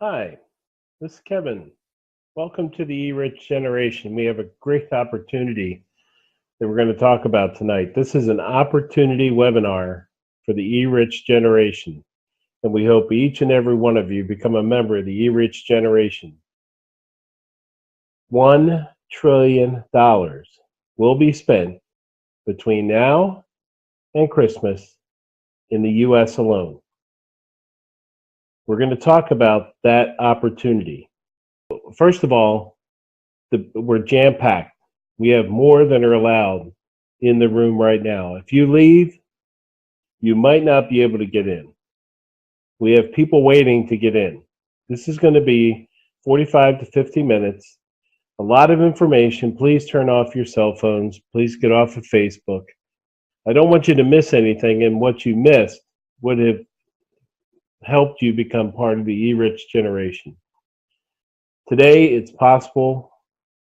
Hi, this is Kevin. Welcome to the E-Rich Generation. We have a great opportunity that we're going to talk about tonight. This is an opportunity webinar for the E-Rich Generation, and we hope each and every one of you become a member of the E-Rich Generation. $1 trillion will be spent between now and Christmas in the U.S. alone. We're going to talk about that opportunity. First of all, we're jam-packed. We have more than are allowed in the room right now. If you leave, you might not be able to get in. We have people waiting to get in. This is going to be 45 to 50 minutes. A lot of information. Please turn off your cell phones. Please get off of Facebook. I don't want you to miss anything, and what you missed would have helped you become part of the E-Rich Generation. Today, it's possible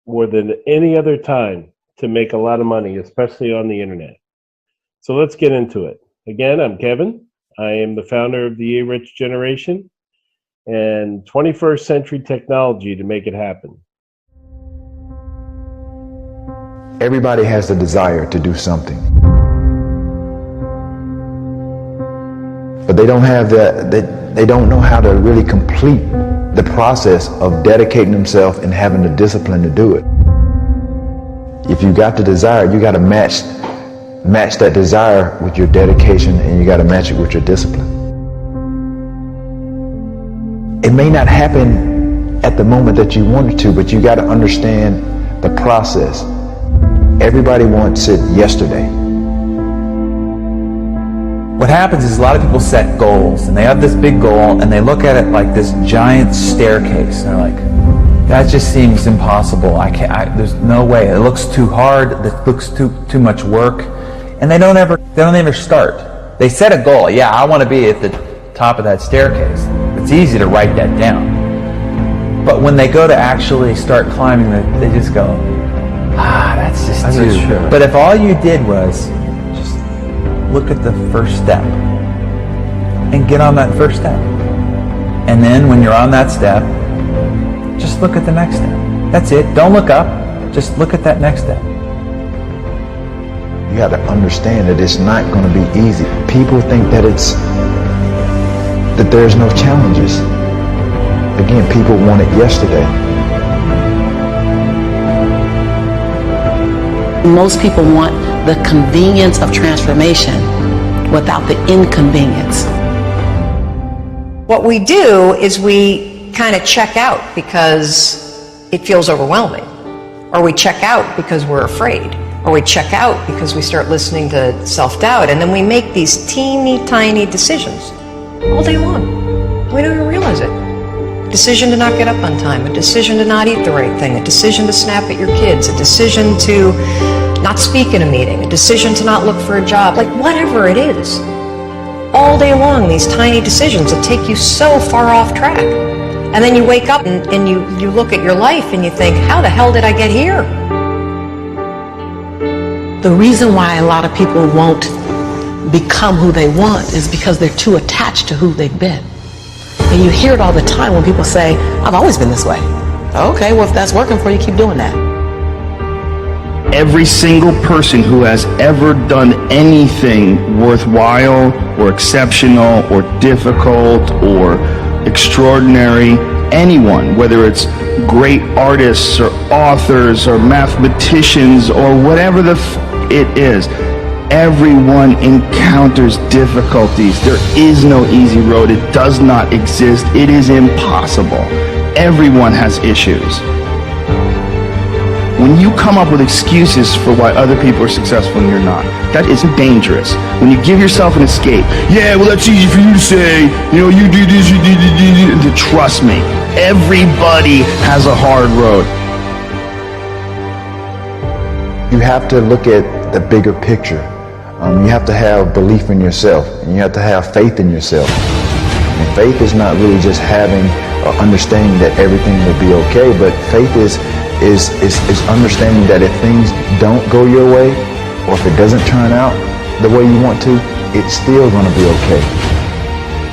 more than any other time to make a lot of money, especially on the internet. So let's get into it. Again, I'm Kevin. I am the founder of the E-Rich Generation and 21st century technology to make it happen. Everybody has the desire to do something, but they don't have they don't know how to really complete the process of dedicating themselves and having the discipline to do it. If you got the desire, you got to match that desire with your dedication, and you got to match it with your discipline. It may not happen at the moment that you want it to, but you got to understand the process. Everybody wants it yesterday. What happens is a lot of people set goals, and they have this big goal, and they look at it like this giant staircase. And they're like, that just seems impossible. There's no way. It looks too hard. It looks too much work. And they don't ever start. They set a goal. Yeah, I want to be at the top of that staircase. It's easy to write that down. But when they go to actually start climbing, they just go, that's just too. True. But if all you did was just look at the first step and get on that first step. And then when you're on that step, just look at the next step. That's it. Don't look up. Just look at that next step. You got to understand that it's not going to be easy. People think that there's no challenges. Again, people want it yesterday. Most people want the convenience of transformation without the inconvenience. What we do is we kind of check out because it feels overwhelming, or we check out because we're afraid, or we check out because we start listening to self-doubt, and then we make these teeny tiny decisions all day long. We don't even realize it. A decision to not get up on time, a decision to not eat the right thing, a decision to snap at your kids, a decision to not speak in a meeting, a decision to not look for a job, like whatever it is. All day long, these tiny decisions that take you so far off track. And then you wake up and you look at your life and you think, how the hell did I get here? The reason why a lot of people won't become who they want is because they're too attached to who they've been. And you hear it all the time when people say, I've always been this way. Okay, well, if that's working for you, keep doing that. Every single person who has ever done anything worthwhile or exceptional or difficult or extraordinary, anyone, whether it's great artists or authors or mathematicians or whatever it is, everyone encounters difficulties. There is no easy road. It does not exist. It is impossible. Everyone has issues. When you come up with excuses for why other people are successful and you're not, that is dangerous. When you give yourself an escape, yeah, well, that's easy for you to say, you do this, you do. Trust me, everybody has a hard road. You have to look at the bigger picture. You have to have belief in yourself, and you have to have faith in yourself. And faith is not really just having or understanding that everything will be okay, but faith is understanding that if things don't go your way, or if it doesn't turn out the way you want to, it's still going to be okay.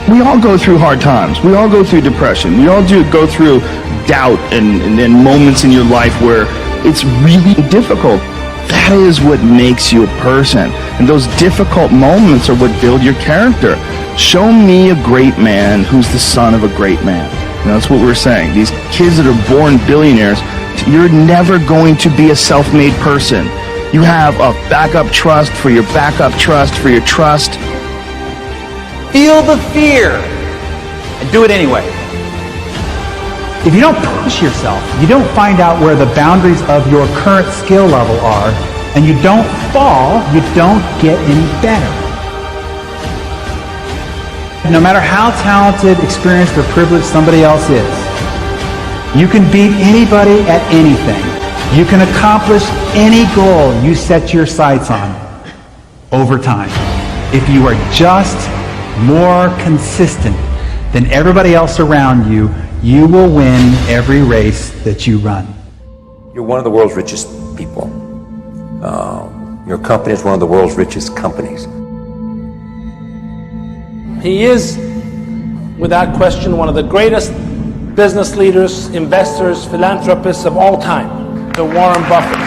We all go through hard times. We all go through depression. We all go through doubt and moments in your life where it's really difficult. That is what makes you a person. And those difficult moments are what build your character. Show me a great man who's the son of a great man. You know, that's what we're saying. These kids that are born billionaires, you're never going to be a self-made person. You have a backup trust for your backup trust for your trust. Feel the fear and do it anyway. If you don't push yourself, you don't find out where the boundaries of your current skill level are, and you don't fall, you don't get any better. No matter how talented, experienced, or privileged somebody else is, you can beat anybody at anything. You can accomplish any goal you set your sights on over time. If you are just more consistent than everybody else around you, you will win every race that you run. You're one of the world's richest people. Your company is one of the world's richest companies. He is, without question, one of the greatest business leaders, investors, philanthropists of all time, the Warren Buffett.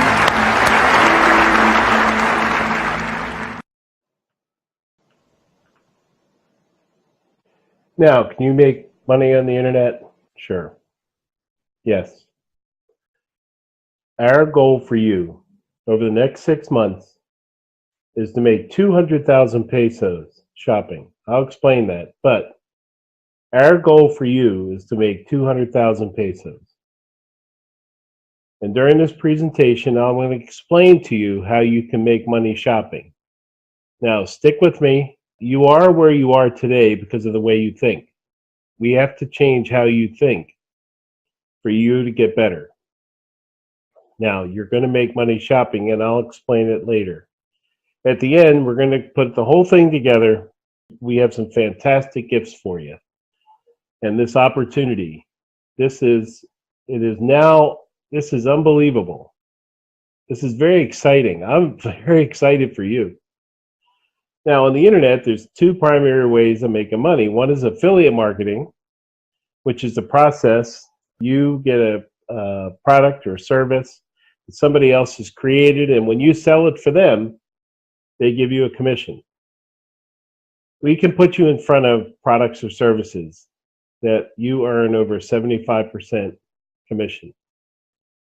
Now, can you make money on the internet? Sure. Yes. Our goal for you over the next 6 months is to make 200,000 pesos shopping. I'll explain that. But our goal for you is to make 200,000 pesos. And during this presentation, I'm going to explain to you how you can make money shopping. Now, stick with me. You are where you are today because of the way you think. We have to change how you think for you to get better. Now, you're going to make money shopping, and I'll explain it later. At the end, we're going to put the whole thing together. We have some fantastic gifts for you. And this opportunity, this is unbelievable. This is very exciting. I'm very excited for you. Now, on the internet, there's two primary ways of making money. One is affiliate marketing, which is the process. You get a product or service that somebody else has created, and when you sell it for them, they give you a commission. We can put you in front of products or services that you earn over 75% commission.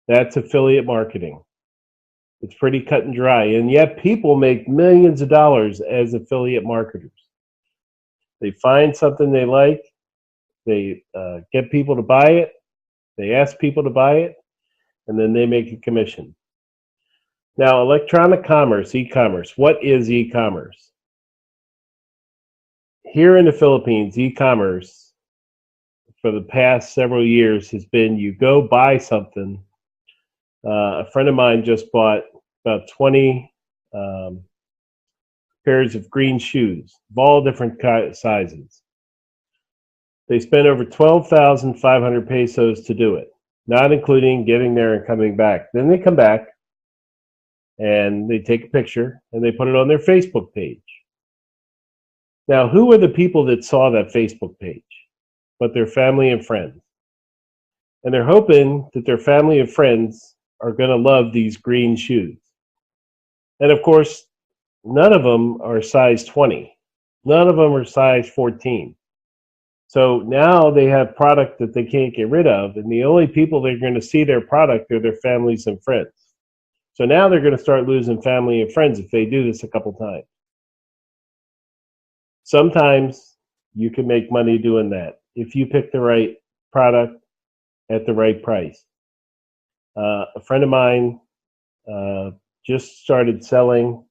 That's affiliate marketing. It's pretty cut and dry, and yet people make millions of dollars as affiliate marketers. They find something they like, they get people to buy it, they ask people to buy it, and then they make a commission. Now, electronic commerce, e-commerce. What is e-commerce? Here in the Philippines, e-commerce for the past several years has been you go buy something. A friend of mine just bought about 20 pairs of green shoes of all different sizes. They spent over 12,500 pesos to do it, not including getting there and coming back. Then they come back and they take a picture and they put it on their Facebook page. Now, who are the people that saw that Facebook page? But their family and friends. And they're hoping that their family and friends are going to love these green shoes. And of course, none of them are size 20. None of them are size 14. So now they have product that they can't get rid of, and the only people that are going to see their product are their families and friends. So now they're going to start losing family and friends if they do this a couple times. Sometimes you can make money doing that if you pick the right product at the right price. A friend of mine just started selling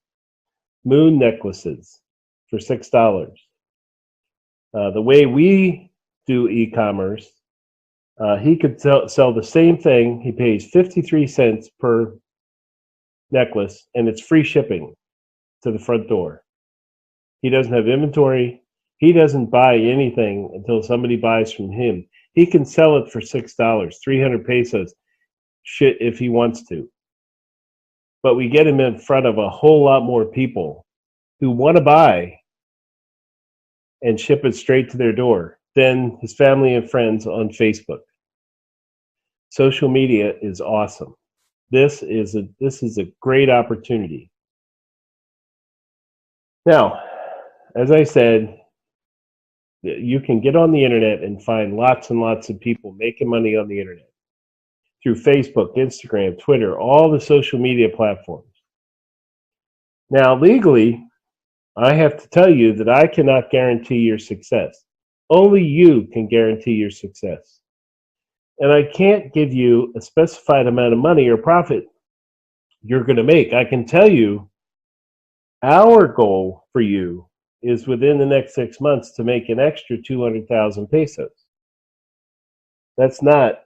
moon necklaces for $6. The way we do e-commerce, he could sell the same thing. He pays 53 cents per necklace, and it's free shipping to the front door. He doesn't have inventory. He doesn't buy anything until somebody buys from him. He can sell it for $6, 300 pesos, shit, if he wants to. But we get him in front of a whole lot more people who want to buy and ship it straight to their door than his family and friends on Facebook. Social media is awesome. This is a great opportunity. Now, as I said, you can get on the internet and find lots and lots of people making money on the internet through Facebook, Instagram, Twitter, all the social media platforms. Now, legally, I have to tell you that I cannot guarantee your success. Only you can guarantee your success. And I can't give you a specified amount of money or profit you're going to make. I can tell you our goal for you is within the next 6 months to make an extra 200,000 pesos. That's not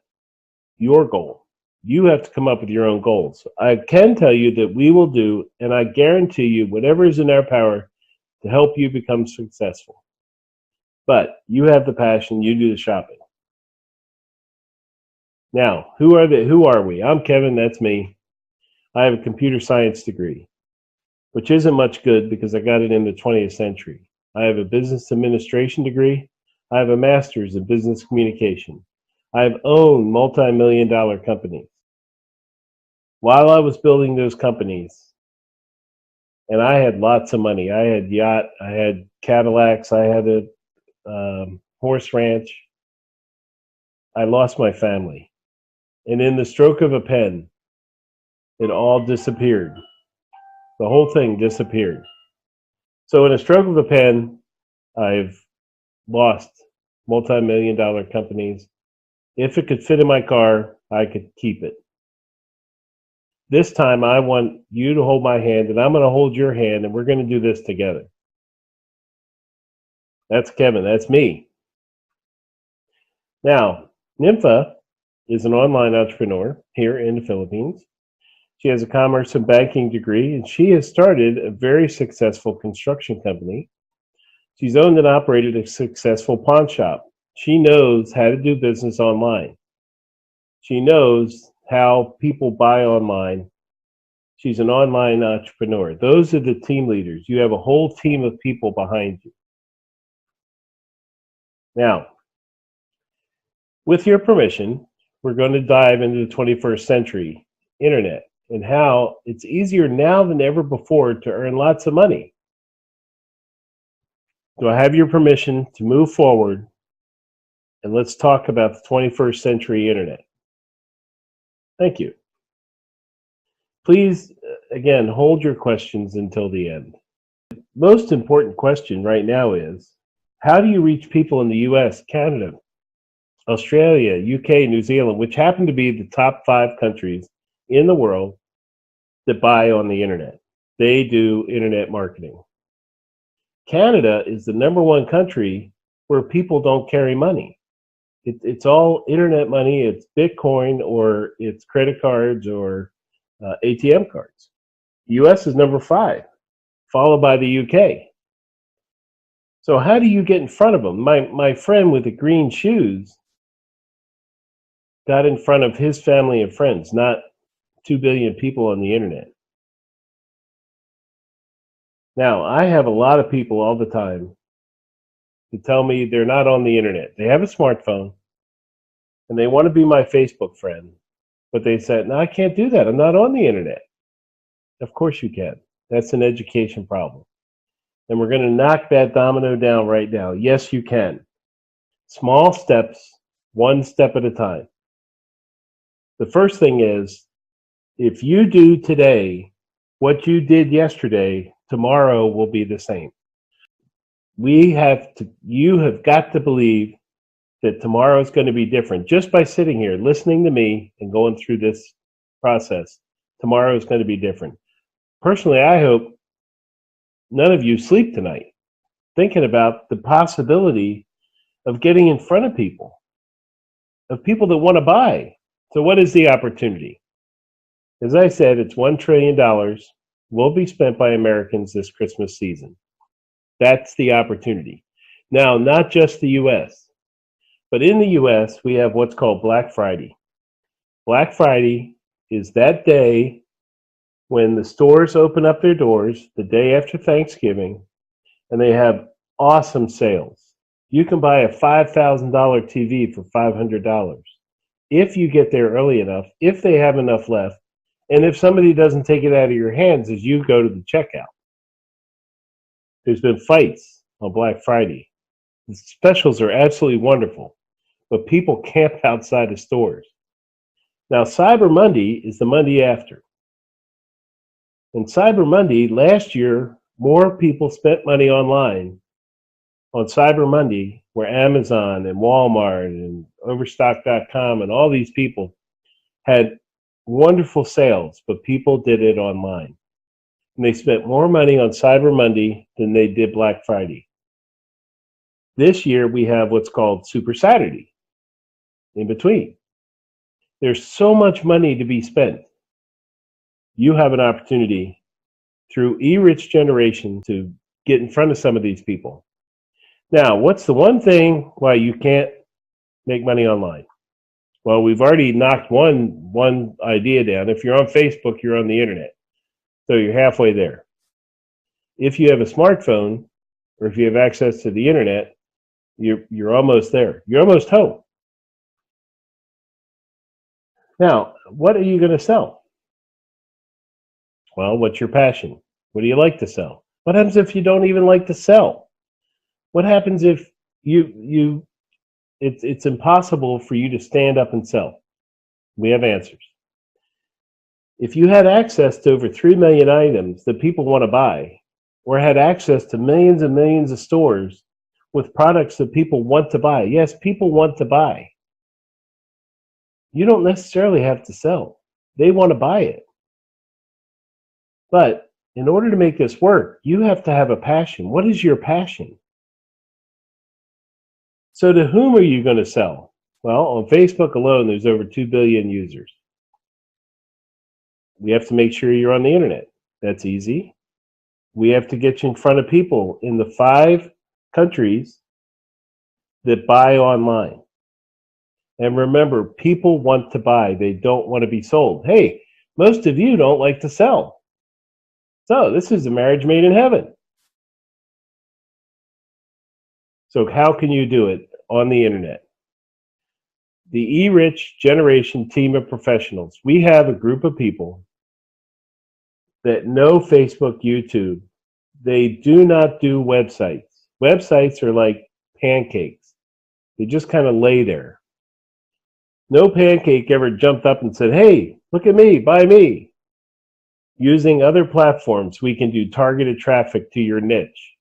your goal. You have to come up with your own goals. I can tell you that we will do, and I guarantee you, whatever is in our power to help you become successful. But you have the passion, you do the shopping. Now, who are we? I'm Kevin, that's me. I have a computer science degree, which isn't much good because I got it in the 20th century. I have a business administration degree. I have a master's in business communication. I've owned multi-million-dollar companies. While I was building those companies, and I had lots of money. I had yacht, I had Cadillacs, I had a horse ranch. I lost my family. And in the stroke of a pen, it all disappeared. The whole thing disappeared. So in a stroke of a pen, I've lost multi-million-dollar companies. If it could fit in my car, I could keep it. This time, I want you to hold my hand, and I'm going to hold your hand, and we're going to do this together. That's Kevin. That's me. Now, Nympha is an online entrepreneur here in the Philippines. She has a commerce and banking degree, and she has started a very successful construction company. She's owned and operated a successful pawn shop. She knows how to do business online. She knows how people buy online. She's an online entrepreneur. Those are the team leaders. You have a whole team of people behind you. Now, with your permission, we're going to dive into the 21st century internet and how it's easier now than ever before to earn lots of money. Do I have your permission to move forward? And let's talk about the 21st century internet. Thank you. Please, again, hold your questions until the end. The most important question right now is, how do you reach people in the US, Canada, Australia, UK, New Zealand, which happen to be the top 5 countries in the world that buy on the internet? They do internet marketing. Canada is the #1 country where people don't carry money. It's all internet money. It's Bitcoin or it's credit cards or ATM cards. The US is #5, followed by the UK. So how do you get in front of them? My friend with the green shoes got in front of his family and friends, not 2 billion people on the internet. Now, I have a lot of people all the time who tell me they're not on the internet. They have a smartphone, and they want to be my Facebook friend, but they said, no, I can't do that. I'm not on the internet. Of course you can. That's an education problem. And we're going to knock that domino down right now. Yes, you can. Small steps, one step at a time. The first thing is, if you do today what you did yesterday, tomorrow will be the same. You have got to believe that tomorrow is going to be different. Just by sitting here, listening to me and going through this process, tomorrow is going to be different. Personally, I hope none of you sleep tonight thinking about the possibility of getting in front of people that want to buy. So what is the opportunity? As I said, it's $1 trillion will be spent by Americans this Christmas season. That's the opportunity. Now, not just the U.S., but in the U.S., we have what's called Black Friday. Black Friday is that day when the stores open up their doors, the day after Thanksgiving, and they have awesome sales. You can buy a $5,000 TV for $500 if you get there early enough, if they have enough left, and if somebody doesn't take it out of your hands as you go to the checkout. There's been fights on Black Friday. The specials are absolutely wonderful, but people camp outside of stores. Now, Cyber Monday is the Monday after. And Cyber Monday, last year, more people spent money online on Cyber Monday, where Amazon and Walmart and Overstock.com and all these people had wonderful sales, but people did it online. And they spent more money on Cyber Monday than they did Black Friday. This year, we have what's called Super Saturday in between. There's so much money to be spent. You have an opportunity through eRich Generation to get in front of some of these people. Now, what's the one thing why you can't make money online? Well, we've already knocked one idea down. If you're on Facebook, you're on the internet. So you're halfway there. If you have a smartphone, or if you have access to the internet, you're almost there. You're almost home. Now, what are you going to sell? Well, what's your passion? What do you like to sell? What happens if you don't even like to sell? What happens if it's impossible for you to stand up and sell? We have answers. If you had access to over 3 million items that people want to buy, or had access to millions and millions of stores with products that people want to buy, yes, people want to buy. You don't necessarily have to sell. They want to buy it. But in order to make this work, you have to have a passion. What is your passion? So to whom are you going to sell? Well, on Facebook alone, there's over 2 billion users. We have to make sure you're on the internet. That's easy. We have to get you in front of people in the 5 countries that buy online. And remember, people want to buy. They don't want to be sold. Hey, most of you don't like to sell. So this is a marriage made in heaven. So how can you do it on the internet? The eRich Generation team of professionals. We have a group of people that know Facebook, YouTube. They do not do websites. Websites are like pancakes. They just kind of lay there. No pancake ever jumped up and said, hey, look at me, buy me. Using other platforms, we can do targeted traffic to your niche.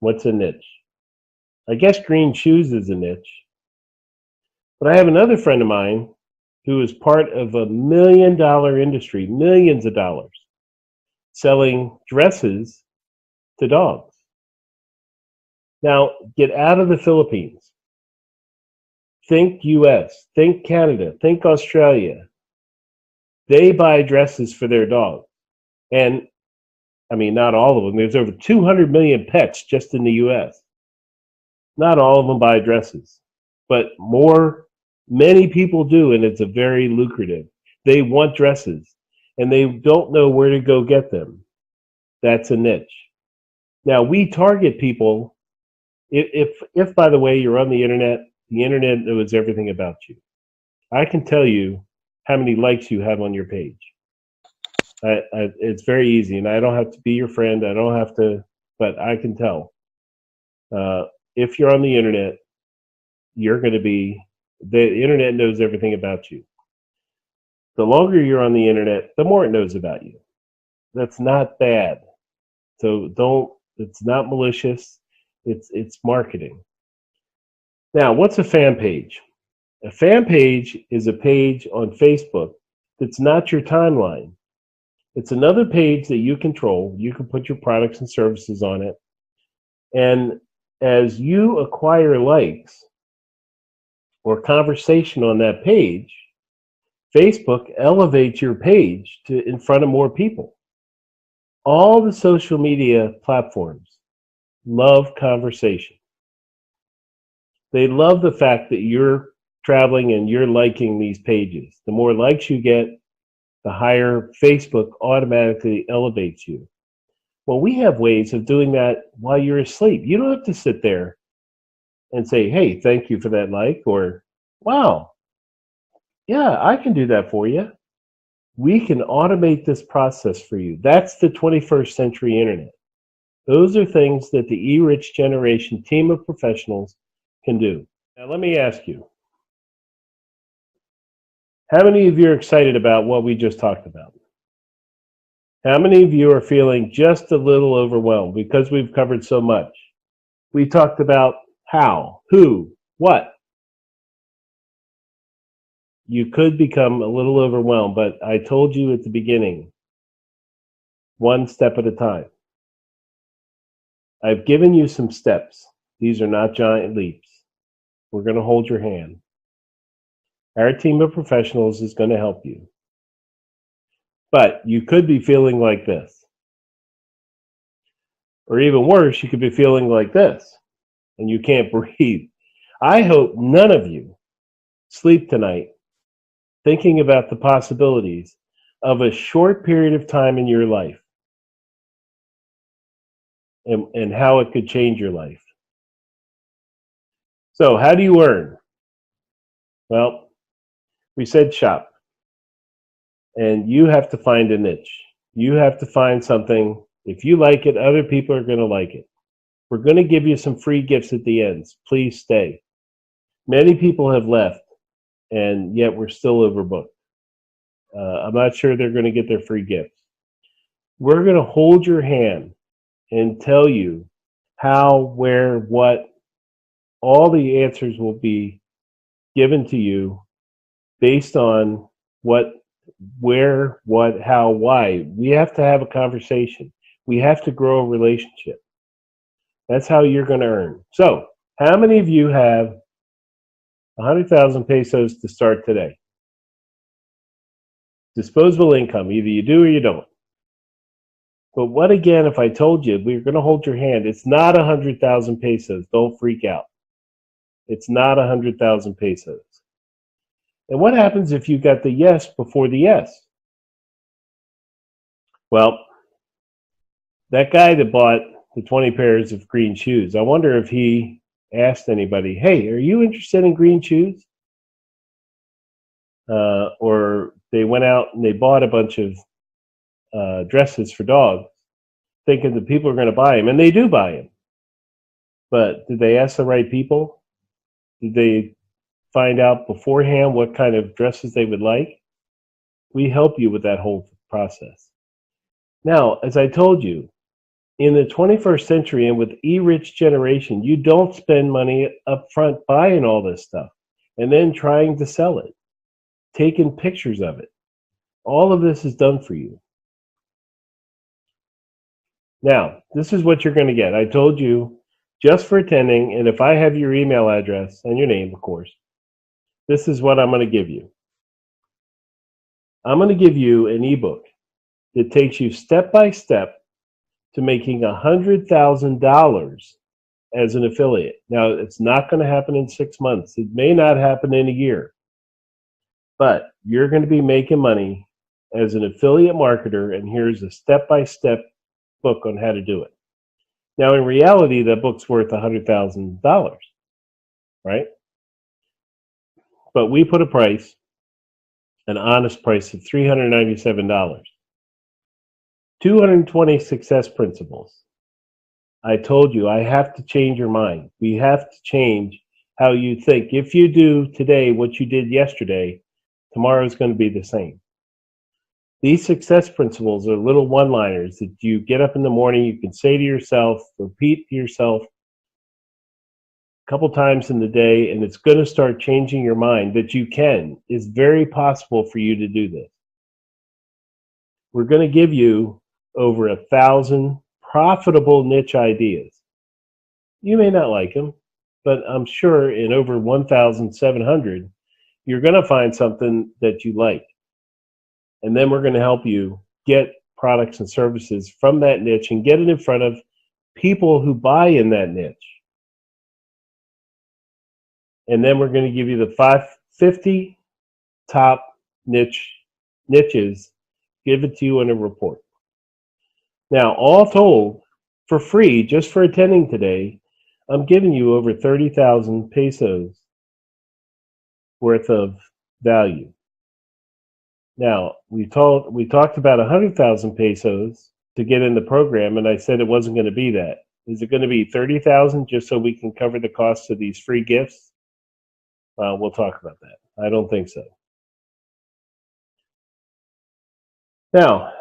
What's a niche? I guess green shoes is a niche. But I have another friend of mine who is part of a $1 million industry, millions of dollars, selling dresses to dogs. Now, get out of the Philippines. Think US, think Canada, think Australia. They buy dresses for their dogs. And, I mean, not all of them. There's over 200 million pets just in the US. Not all of them buy dresses, but many people do, and it's a very lucrative. They want dresses, and they don't know where to go get them. That's a niche. Now, we target people. If by the way, you're on the internet knows everything about you. I can tell you how many likes you have on your page. It's very easy, and I don't have to be your friend. I don't have to, but I can tell. If you're on the internet, you're going to be, the internet knows everything about you. The longer you're on the internet, the more it knows about you. That's not bad. So it's not malicious. It's marketing. Now, what's a fan page? A fan page is a page on Facebook that's not your timeline. It's another page that you control. You can put your products and services on it. And as you acquire likes or conversation on that page, Facebook elevates your page to in front of more people. All the social media platforms love conversation. They love the fact that you're traveling and you're liking these pages. The more likes you get, the higher Facebook automatically elevates you. Well, we have ways of doing that while you're asleep. You don't have to sit there and say, hey, thank you for that like, or wow, yeah, I can do that for you. We can automate this process for you. That's the 21st century internet. Those are things that the eRich Generation team of professionals can do. Now, let me ask you, how many of you are excited about what we just talked about? How many of you are feeling just a little overwhelmed because we've covered so much? We talked about how, who, what. You could become a little overwhelmed, but I told you at the beginning, one step at a time. I've given you some steps. These are not giant leaps. We're going to hold your hand. Our team of professionals is going to help you. But you could be feeling like this. Or even worse, you could be feeling like this, and you can't breathe. I hope none of you sleep tonight thinking about the possibilities of a short period of time in your life and how it could change your life. So how do you earn? Well, we said shop. And you have to find a niche. You have to find something. If you like it, other people are going to like it. We're going to give you some free gifts at the end. Please stay. Many people have left, and yet we're still overbooked. I'm not sure they're going to get their free gifts. We're going to hold your hand and tell you how, where, what. All the answers will be given to you based on what, where, what, how, why. We have to have a conversation. We have to grow a relationship. That's how you're going to earn. So, how many of you have 100,000 pesos to start today? Disposable income. Either you do or you don't. But what again if I told you we're going to hold your hand? It's not 100,000 pesos. Don't freak out. It's not 100,000 pesos. And what happens if you got the yes before the yes? Well, that guy that bought the 20 pairs of green shoes, I wonder if he asked anybody, hey, are you interested in green shoes? Or they went out and they bought a bunch of dresses for dogs, thinking that people are going to buy them, and they do buy them. But did they ask the right people? Did they find out beforehand what kind of dresses they would like? We help you with that whole process. Now, as I told you, in the 21st century and with eRich Generation, you don't spend money up front buying all this stuff and then trying to sell it, taking pictures of it. All of this is done for you. Now, this is what you're going to get. I told you just for attending, and if I have your email address and your name, of course, this is what I'm going to give you. I'm going to give you an ebook that takes you step by step to making $100,000 as an affiliate. Now, it's not going to happen in 6 months. It may not happen in a year. But you're going to be making money as an affiliate marketer, and here's a step-by-step book on how to do it. Now, in reality, that book's worth $100,000, right? But we put a price, an honest price of $397. 220 success principles. I told you, I have to change your mind. We have to change how you think. If you do today what you did yesterday, tomorrow is going to be the same. These success principles are little one-liners that you get up in the morning, you can say to yourself, repeat to yourself a couple times in the day, and it's going to start changing your mind that you can. It's very possible for you to do this. We're going to give you over 1,000 profitable niche ideas. You may not like them, but I'm sure in over 1,700, you're going to find something that you like. And then we're going to help you get products and services from that niche and get it in front of people who buy in that niche. And then we're going to give you the 50 top niches, give it to you in a report. Now, all told, for free, just for attending today, I'm giving you over 30,000 pesos worth of value. Now, we talked about 100,000 pesos to get in the program, and I said it wasn't going to be that. Is it going to be 30,000 just so we can cover the cost of these free gifts? We'll talk about that. I don't think so. Now,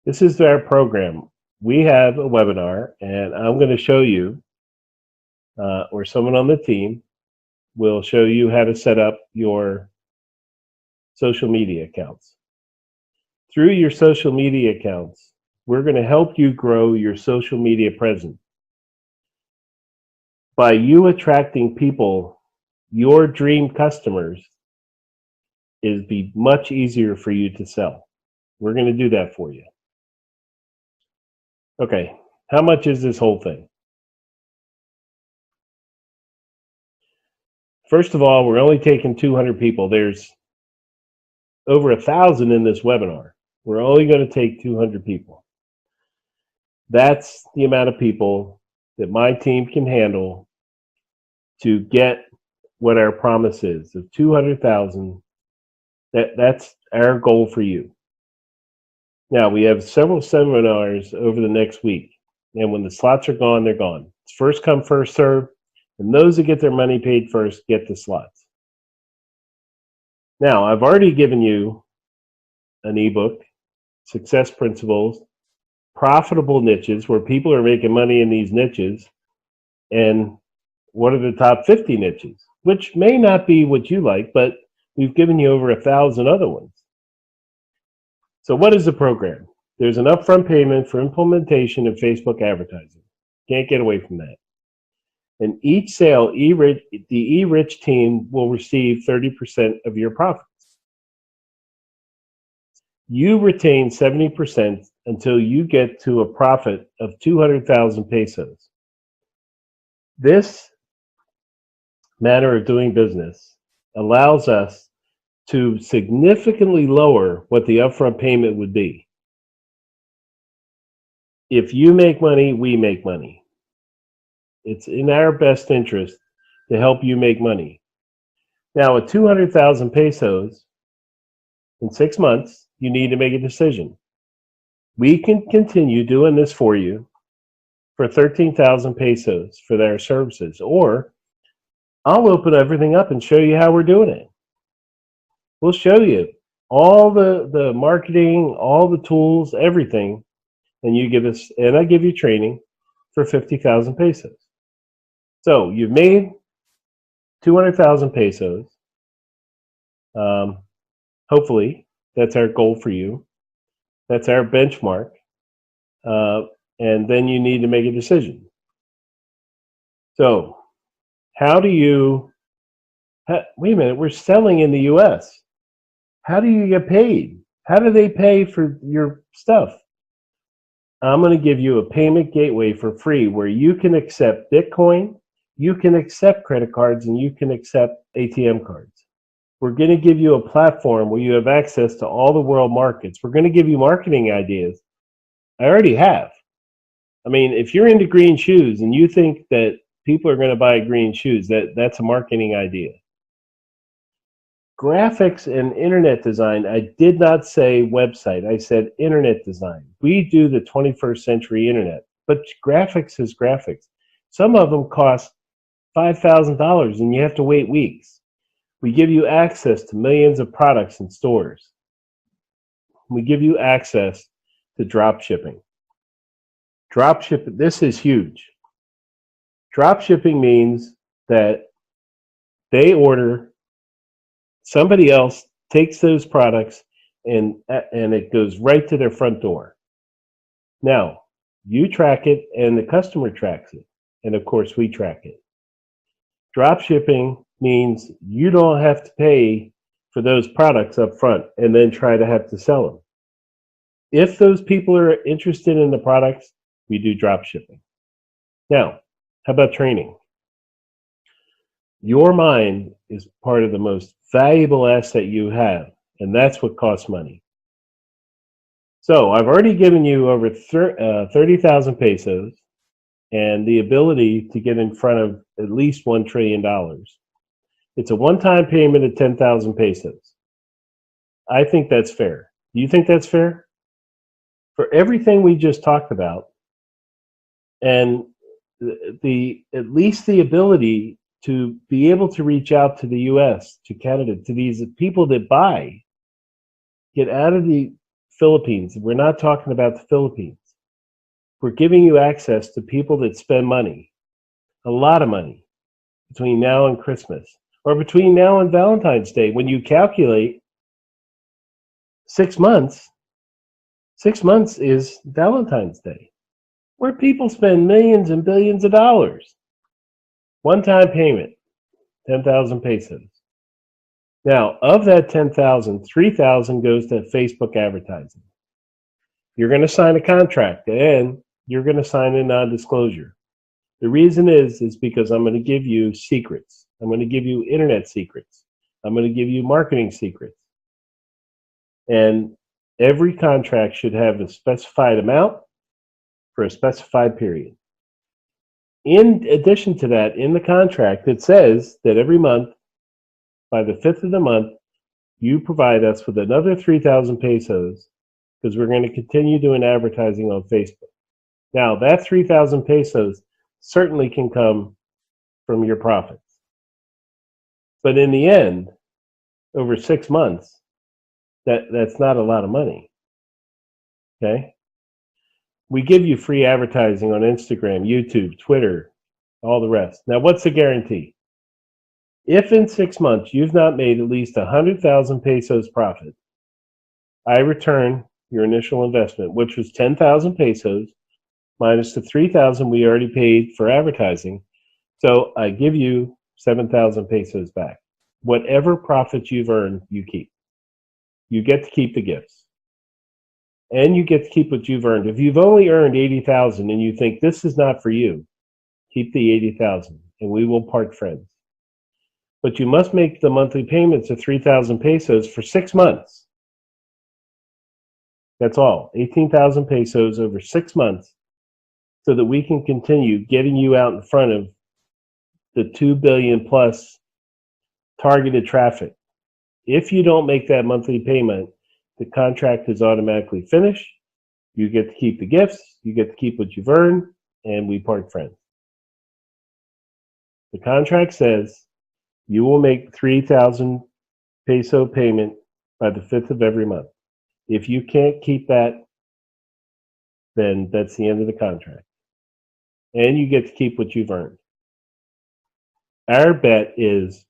this is our program. We have a webinar, and I'm going to show you, or someone on the team will show you how to set up your social media accounts. Through your social media accounts, we're going to help you grow your social media presence. By you attracting people, your dream customers, it'd be much easier for you to sell. We're going to do that for you. Okay, how much is this whole thing? First of all, we're only taking 200 people. There's over 1,000 in this webinar. We're only going to take 200 people. That's the amount of people that my team can handle to get what our promise is of 200,000. That's our goal for you. Now, we have several seminars over the next week, and when the slots are gone, they're gone. It's first come, first serve, and those that get their money paid first get the slots. Now, I've already given you an ebook, Success Principles, Profitable Niches, where people are making money in these niches, and what are the top 50 niches, which may not be what you like, but we've given you over 1,000 other ones. So what is the program? There's an upfront payment for implementation of Facebook advertising. Can't get away from that. And each sale, the eRich team will receive 30% of your profits. You retain 70% until you get to a profit of 200,000 pesos. This manner of doing business allows us to significantly lower what the upfront payment would be. If you make money, we make money. It's in our best interest to help you make money. Now, at 200,000 pesos, in 6 months, you need to make a decision. We can continue doing this for you for 13,000 pesos for their services, or I'll open everything up and show you how we're doing it. We'll show you all the marketing, all the tools, everything, and I give you training for 50,000 pesos. So you've made 200,000 pesos. Hopefully, that's our goal for you. That's our benchmark. And then you need to make a decision. So how do you, wait a minute, we're selling in the U.S. How do you get paid? How do they pay for your stuff? I'm going to give you a payment gateway for free where you can accept Bitcoin, you can accept credit cards, and you can accept ATM cards. We're going to give you a platform where you have access to all the world markets. We're going to give you marketing ideas. I already have. I mean, if you're into green shoes and you think that people are going to buy green shoes, that's a marketing idea. Graphics and internet design, I did not say website. I said internet design. We do the 21st century internet, but graphics is graphics. Some of them cost $5,000 and you have to wait weeks. We give you access to millions of products in stores. We give you access to drop shipping. Drop shipping, this is huge. Drop shipping means that they order, somebody else takes those products and it goes right to their front door. Now, you track it and the customer tracks it. And of course, we track it. Drop shipping means you don't have to pay for those products up front and then try to have to sell them. If those people are interested in the products, we do drop shipping. Now, how about training? Your mind is part of the most valuable asset you have, and that's what costs money. So I've already given you over 30,000 pesos and the ability to get in front of at least $1 trillion. It's a one-time payment of 10,000 pesos. I think that's fair. Do you think that's fair? For everything we just talked about, and at least the ability to be able to reach out to the US, to Canada, to these people that buy, get out of the Philippines. We're not talking about the Philippines. We're giving you access to people that spend money, a lot of money, between now and Christmas, or between now and Valentine's Day. When you calculate 6 months, 6 months is Valentine's Day, where people spend millions and billions of dollars. One-time payment, 10,000 pesos. Now, of that 10,000, 3,000 goes to Facebook advertising. You're going to sign a contract, and you're going to sign a non-disclosure. The reason is because I'm going to give you secrets. I'm going to give you internet secrets. I'm going to give you marketing secrets. And every contract should have a specified amount for a specified period. In addition to that, in the contract, it says that every month, by the 5th of the month, you provide us with another 3,000 pesos because we're going to continue doing advertising on Facebook. Now, that 3,000 pesos certainly can come from your profits. But in the end, over 6 months, that's not a lot of money. Okay? We give you free advertising on Instagram, YouTube, Twitter, all the rest. Now, what's the guarantee? If in 6 months you've not made at least 100,000 pesos profit, I return your initial investment, which was 10,000 pesos, minus the 3,000 we already paid for advertising. So I give you 7,000 pesos back. Whatever profits you've earned, you keep. You get to keep the gifts. And you get to keep what you've earned. If you've only earned 80,000 and you think this is not for you, keep the 80,000 and we will part friends. But you must make the monthly payments of 3,000 pesos for 6 months. That's all. 18,000 pesos over 6 months so that we can continue getting you out in front of the 2 billion plus targeted traffic. If you don't make that monthly payment, the contract is automatically finished. You get to keep the gifts, you get to keep what you've earned, and we part friends. The contract says you will make 3,000 peso payment by the 5th of every month. If you can't keep that, then that's the end of the contract. And you get to keep what you've earned. Our bet is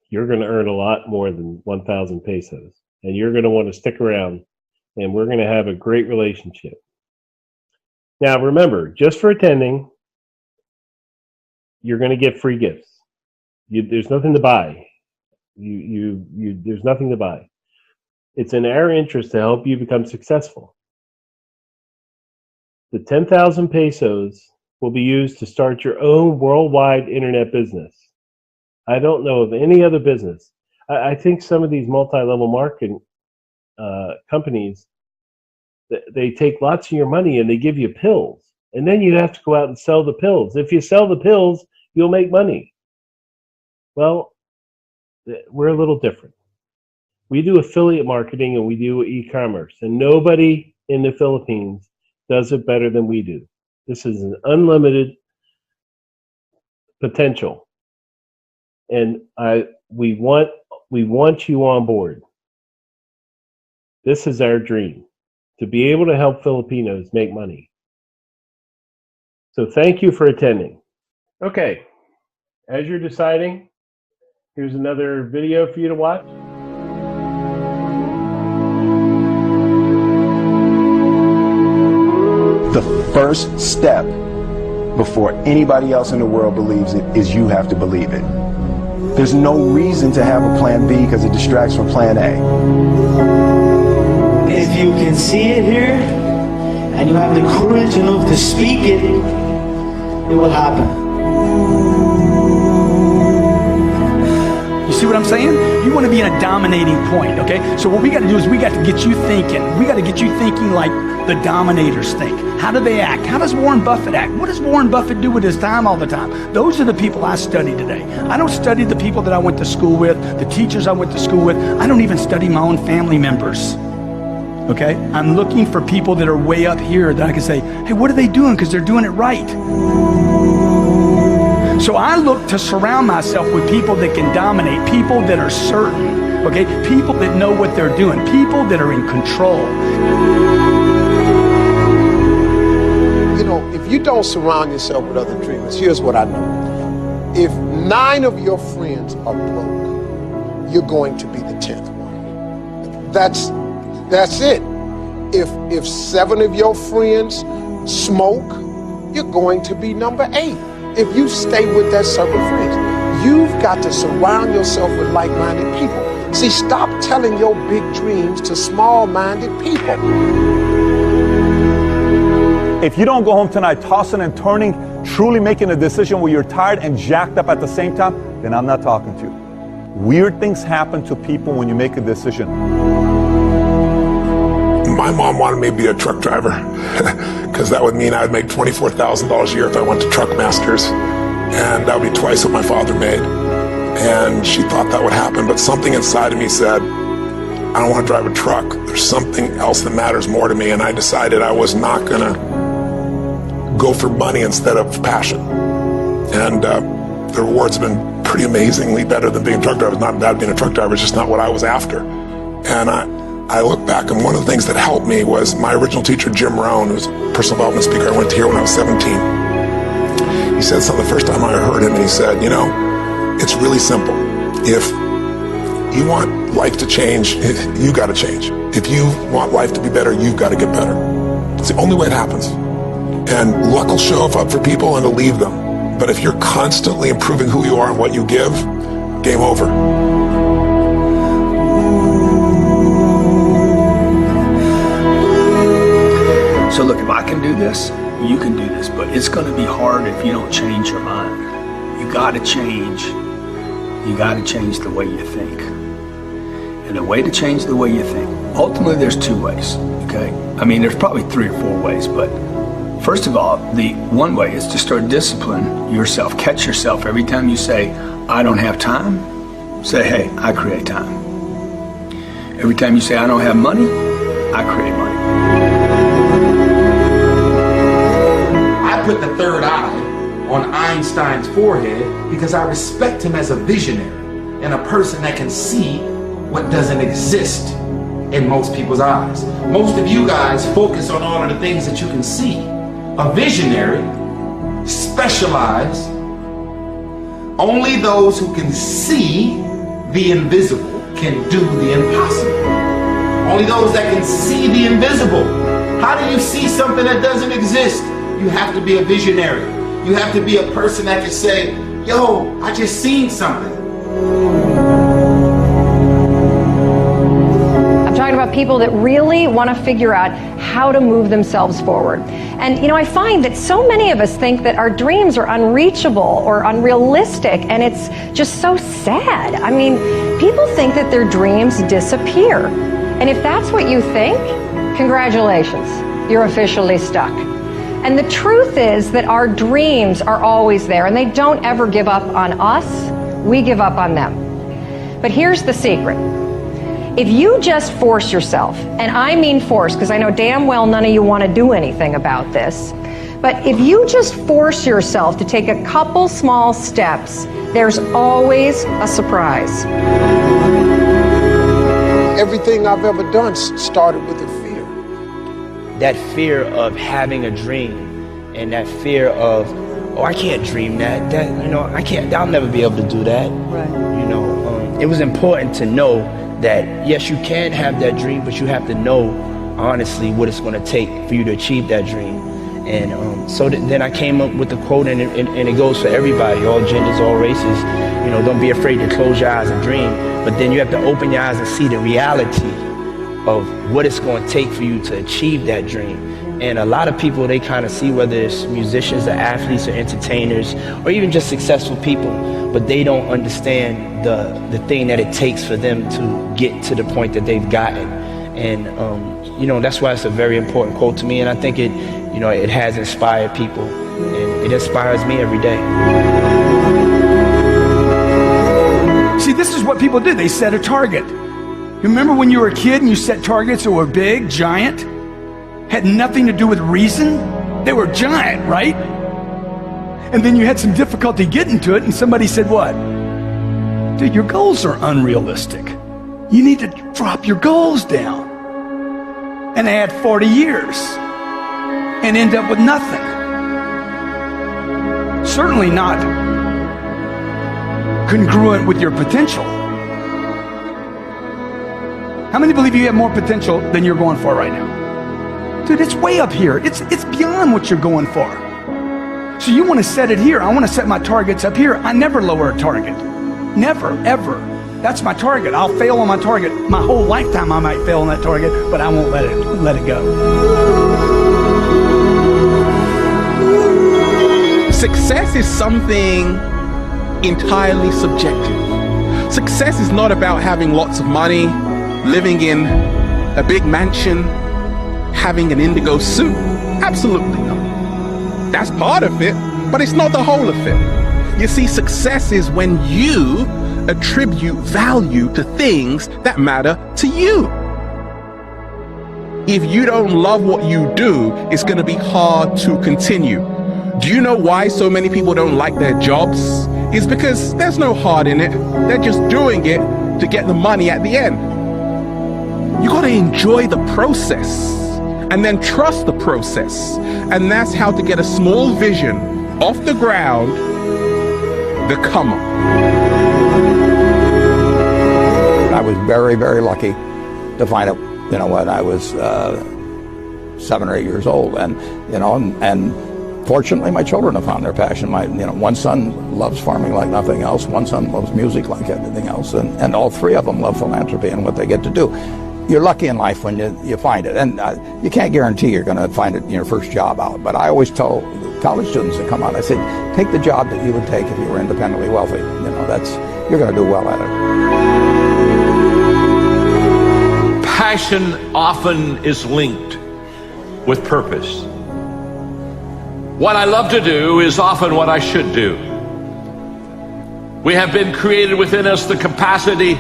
you're going to earn a lot more than 1,000 pesos. And you're going to want to stick around, and we're going to have a great relationship. Now, remember, just for attending, you're going to get free gifts. There's nothing to buy. There's nothing to buy. It's in our interest to help you become successful. The 10,000 pesos will be used to start your own worldwide internet business. I don't know of any other business. I think some of these multi-level marketing companies, they take lots of your money and they give you pills. And then you have to go out and sell the pills. If you sell the pills, you'll make money. Well, we're a little different. We do affiliate marketing and we do e-commerce. And nobody in the Philippines does it better than we do. This is an unlimited potential. And we want you on board. This is our dream, to be able to help Filipinos make money. So thank you for attending. Okay, as you're deciding, here's another video for you to watch. The first step before anybody else in the world believes it is you have to believe it. There's no reason to have a plan B because it distracts from plan A. If you can see it here, and you have the courage enough to speak it, it will happen. You see what I'm saying? You want to be in a dominating point, okay? So what we got to do is we got to get you thinking. We got to get you thinking like the dominators think. How do they act? How does Warren Buffett act? What does Warren Buffett do with his time all the time? Those are the people I study today. I don't study the people that I went to school with, the teachers I went to school with. I don't even study my own family members. Okay? I'm looking for people that are way up here that I can say, hey, what are they doing? Because they're doing it right. So I look to surround myself with people that can dominate, people that are certain, okay? People that know what they're doing, people that are in control. You know, if you don't surround yourself with other dreamers, here's what I know. If 9 of your friends are broke, you're going to be the 10th one. That's it. If 7 of your friends smoke, you're going to be number 8. If you stay with that circle of friends, you've got to surround yourself with like-minded people. See, stop telling your big dreams to small-minded people. If you don't go home tonight tossing and turning, truly making a decision where you're tired and jacked up at the same time, then I'm not talking to you. Weird things happen to people when you make a decision. My mom wanted me to be a truck driver because that would mean I'd make $24,000 a year if I went to Truck Masters, and that would be twice what my father made. And she thought that would happen, but something inside of me said, I don't want to drive a truck. There's something else that matters more to me, and I decided I was not going to go for money instead of passion. And the rewards have been pretty amazingly better than being a truck driver. It's not bad being a truck driver, it's just not what I was after. And I look back, and one of the things that helped me was my original teacher, Jim Rohn, who was a personal development speaker. I went to hear when I was 17. He said something the first time I heard him, and he said, you know, it's really simple. If you want life to change, you got to change. If you want life to be better, you've got to get better. It's the only way it happens. And luck will show up for people and it'll leave them. But if you're constantly improving who you are and what you give, game over. So look, if I can do this, you can do this, but it's going to be hard if you don't change your mind. You got to change. You got to change the way you think. And the way to change the way you think, ultimately there's 2 ways, okay? I mean, there's probably 3 or 4 ways, but first of all, the one way is to start discipline yourself. Catch yourself every time you say, I don't have time, say, hey, I create time. Every time you say, I don't have money, I create money. I put the third eye on Einstein's forehead because I respect him as a visionary and a person that can see what doesn't exist in most people's eyes. Most of you guys focus on all of the things that you can see. A visionary specializes. Only those who can see the invisible can do the impossible. Only those that can see the invisible. How do you see something that doesn't exist? You have to be a visionary. You have to be a person that can say, yo, I just seen something. I'm talking about people that really want to figure out how to move themselves forward. And you know, I find that so many of us think that our dreams are unreachable or unrealistic, and it's just so sad. I mean, people think that their dreams disappear. And if that's what you think, congratulations, you're officially stuck. And the truth is that our dreams are always there, and they don't ever give up on us. We give up on them. But here's the secret. If you just force yourself, and I mean force, because I know damn well none of you want to do anything about this, but if you just force yourself to take a couple small steps, there's always a surprise. Everything I've ever done started with a fear. That fear of having a dream, and that fear of, oh, I can't dream that, I'll never be able to do that. Right. It was important to know that, yes, you can have that dream, but you have to know, honestly, what it's going to take for you to achieve that dream. And then I came up with the quote, and it goes for everybody, all genders, all races. Don't be afraid to close your eyes and dream, but then you have to open your eyes and see the reality of what it's going to take for you to achieve that dream. And a lot of people, they kind of see whether it's musicians or athletes or entertainers or even just successful people, but they don't understand the thing that it takes for them to get to the point that they've gotten. And, you know, that's why it's a very important quote to me. And I think it, you know, it has inspired people, and it inspires me every day. See, this is what people do. They set a target. You remember when you were a kid and you set targets that were big, giant? Had nothing to do with reason? They were giant, right? And then you had some difficulty getting to it, and somebody said what? Dude, your goals are unrealistic. You need to drop your goals down. And add 40 years and end up with nothing. Certainly not congruent with your potential. How many believe you have more potential than you're going for right now? Dude, it's way up here. It's beyond what you're going for. So you want to set it here. I want to set my targets up here. I never lower a target. Never, ever. That's my target. I'll fail on my target. My whole lifetime I might fail on that target, but I won't let it go. Success is something entirely subjective. Success is not about having lots of money, living in a big mansion, having an indigo suit. Absolutely not. That's part of it, but it's not the whole of it. You see, success is when you attribute value to things that matter to you. If you don't love what you do, it's going to be hard to continue. Do you know why so many people don't like their jobs? It's because there's no heart in it. They're just doing it to get the money at the end. You got to enjoy the process and then trust the process. And that's how to get a small vision off the ground, the come up. I was very, very lucky to find it, you know, when I was 7 or 8 years old. And, you know, and fortunately my children have found their passion. One son loves farming like nothing else. One son loves music like everything else. And all three of them love philanthropy and what they get to do. You're lucky in life when you find it. And you can't guarantee you're going to find it in your first job out. But I always tell college students that come out, I said, take the job that you would take if you were independently wealthy. You know, you're going to do well at it. Passion often is linked with purpose. What I love to do is often what I should do. We have been created within us the capacity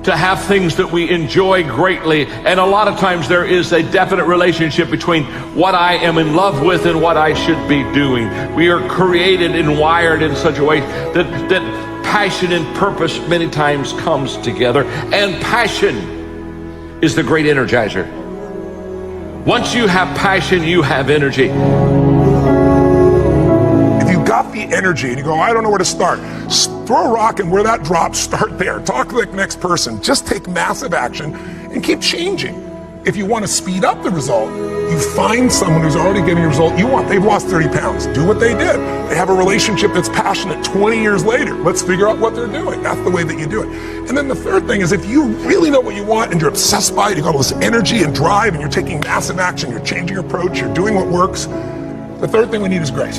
to have things that we enjoy greatly, and a lot of times there is a definite relationship between what I am in love with and what I should be doing. We are created and wired in such a way that passion and purpose many times comes together, and passion is the great energizer. Once you have passion, you have energy. If you got the energy and you go, I don't know where to start, throw a rock and where that drops, start there. Talk to the next person. Just take massive action and keep changing. If you want to speed up the result, you find someone who's already getting the result you want. They've lost 30 pounds. Do what they did. They have a relationship that's passionate 20 years later. Let's figure out what they're doing. That's the way that you do it. And then the third thing is, if you really know what you want and you're obsessed by it, you've got all this energy and drive and you're taking massive action, you're changing your approach, you're doing what works, the third thing we need is grace.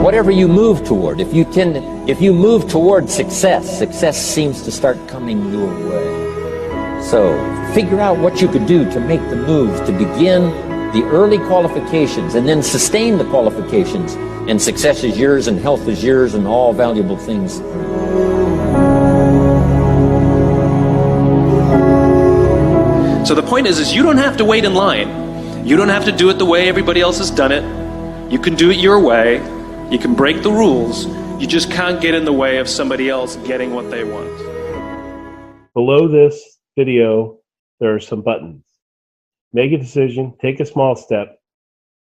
Whatever you move toward, if you move toward success seems to start coming your way. So figure out what you could do to make the move, to begin the early qualifications and then sustain the qualifications, and success is yours and health is yours and all valuable things. So the point is you don't have to wait in line. You don't have to do it the way everybody else has done it. You can do it your way. You can break the rules. You just can't get in the way of somebody else getting what they want. Below this video, there are some buttons. Make a decision, take a small step,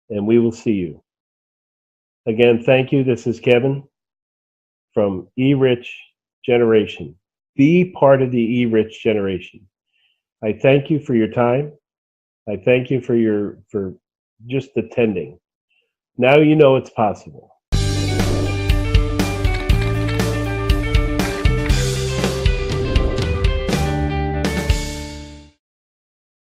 and we will see you. Again, thank you. This is Kevin from E-Rich Generation. Be part of the E-Rich Generation. I thank you for your time. I thank you for just attending. Now you know it's possible.